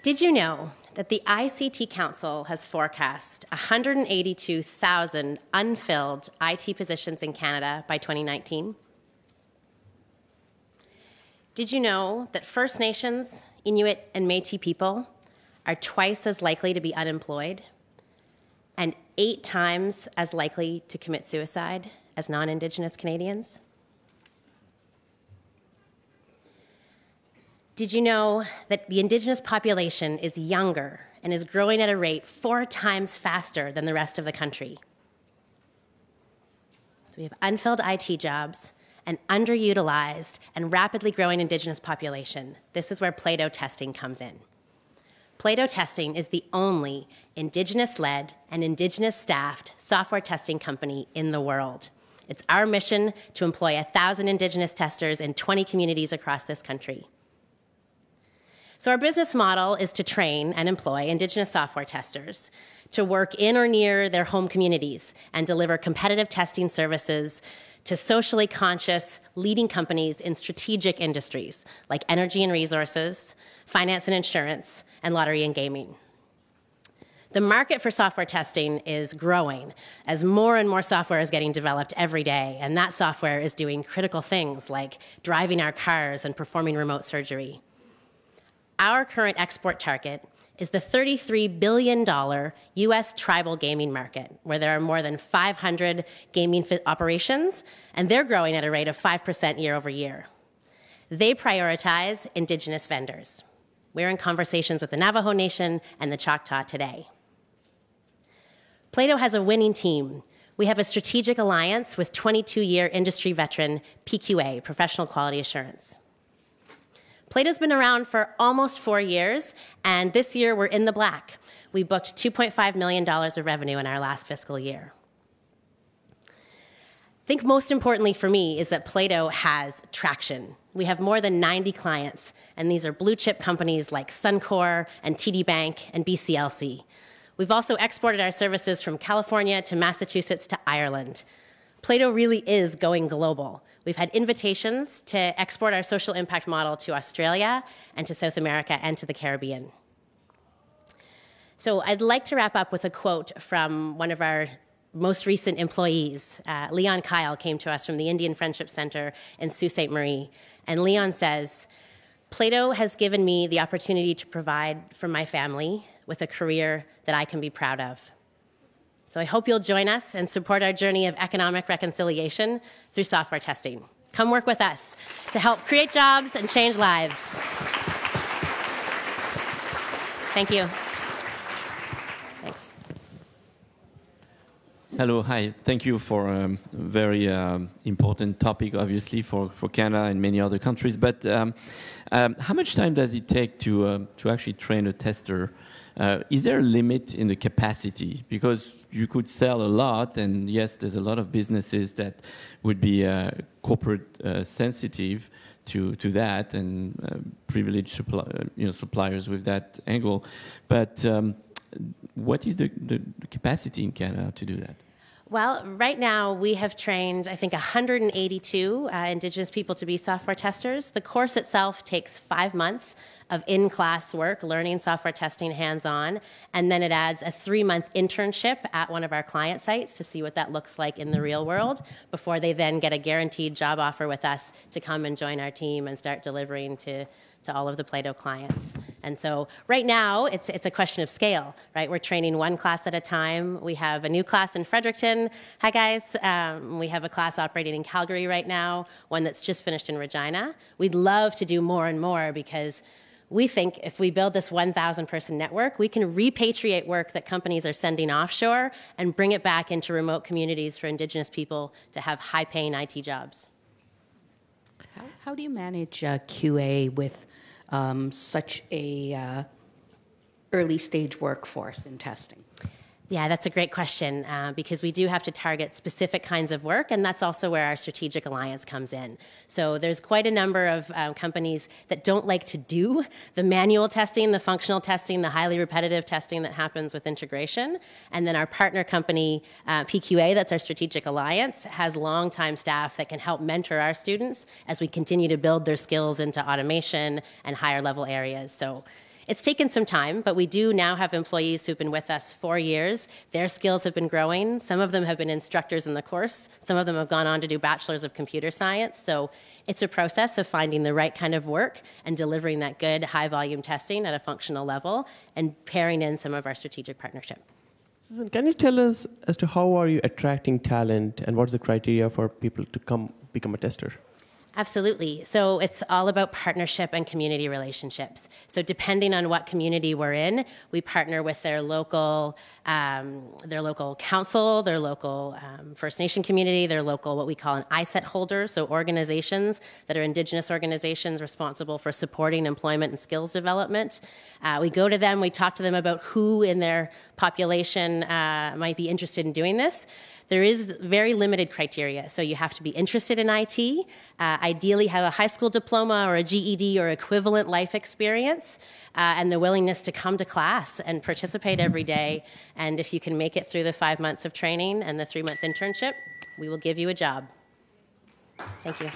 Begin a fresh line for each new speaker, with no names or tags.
Did you know that the ICT Council has forecast 182,000 unfilled IT positions in Canada by 2019? Did you know that First Nations, Inuit, and Métis people are twice as likely to be unemployed and 8 times as likely to commit suicide as non-Indigenous Canadians? Did you know that the Indigenous population is younger and is growing at a rate 4 times faster than the rest of the country? So we have unfilled IT jobs, an underutilized and rapidly growing Indigenous population. This is where Plato testing comes in. Plato testing is the only Indigenous-led and Indigenous-staffed software testing company in the world. It's our mission to employ 1,000 Indigenous testers in 20 communities across this country. So our business model is to train and employ Indigenous software testers to work in or near their home communities and deliver competitive testing services to socially conscious leading companies in strategic industries like energy and resources, finance and insurance, and lottery and gaming. The market for software testing is growing as more and more software is getting developed every day, and that software is doing critical things like driving our cars and performing remote surgery. Our current export target is the $33 billion US tribal gaming market, where there are more than 500 gaming operations, and they're growing at a rate of 5% year over year. They prioritize Indigenous vendors. We're in conversations with the Navajo Nation and the Choctaw today. Plato has a winning team. We have a strategic alliance with 22-year industry veteran PQA, Professional Quality Assurance. Plato's been around for almost 4 years, and this year we're in the black. We booked $2.5 million of revenue in our last fiscal year. I think most importantly for me is that Plato has traction. We have more than 90 clients, and these are blue chip companies like Suncor and TD Bank and BCLC. We've also exported our services from California to Massachusetts to Ireland. Plato really is going global. We've had invitations to export our social impact model to Australia and to South America and to the Caribbean. So I'd like to wrap up with a quote from one of our most recent employees. Leon Kyle came to us from the Indian Friendship Center in Sault Ste. Marie. And Leon says, "Plato has given me the opportunity to provide for my family with a career that I can be proud of." So I hope you'll join us and support our journey of economic reconciliation through software testing. Come work with us to help create jobs and change lives. Thank you. Thanks.
Hello, hi. Thank you for a very important topic, obviously, for Canada and many other countries. But how much time does it take to actually train a tester? Is there a limit in the capacity? Because you could sell a lot, and yes, there's a lot of businesses that would be corporate sensitive to that, and privileged suppliers with that angle. But what is the capacity in Canada to do that?
Well, right now we have trained, I think, 182 Indigenous people to be software testers. The course itself takes 5 months of in-class work, learning software testing hands-on, and then it adds a 3-month internship at one of our client sites to see what that looks like in the real world before they then get a guaranteed job offer with us to come and join our team and start delivering to all of the Plato clients. And so right now, it's a question of scale, right? We're training 1 class at a time. We have a new class in Fredericton. Hi, guys. We have a class operating in Calgary right now, one that's just finished in Regina. We'd love to do more and more because we think if we build this 1,000-person network, we can repatriate work that companies are sending offshore and bring it back into remote communities for Indigenous people to have high-paying IT jobs.
How do you manage QA with such a early stage workforce in testing?
Yeah, that's a great question because we do have to target specific kinds of work, and that's also where our strategic alliance comes in. So there's quite a number of companies that don't like to do the manual testing, the functional testing, the highly repetitive testing that happens with integration. And then our partner company, PQA, that's our strategic alliance, has long-time staff that can help mentor our students as we continue to build their skills into automation and higher level areas. So It's taken some time, but we do now have employees who've been with us 4 years. Their skills have been growing. Some of them have been instructors in the course. Some of them have gone on to do bachelors of computer science. So it's a process of finding the right kind of work and delivering that good high-volume testing at a functional level and pairing in some of our strategic partnership.
Susan, can you tell us as to how are you attracting talent and what's the criteria for people to come become a tester?
Absolutely. So it's all about partnership and community relationships. So depending on what community we're in, we partner with their local council, their local First Nation community, their local what we call an ISET holder, so organizations that are Indigenous organizations responsible for supporting employment and skills development. We go to them, we talk to them about who in their population might be interested in doing this. There is very limited criteria, so you have to be interested in IT, ideally have a high school diploma or a GED or equivalent life experience, and the willingness to come to class and participate every day. And if you can make it through the 5 months of training and the 3-month internship, we will give you a job. Thank you.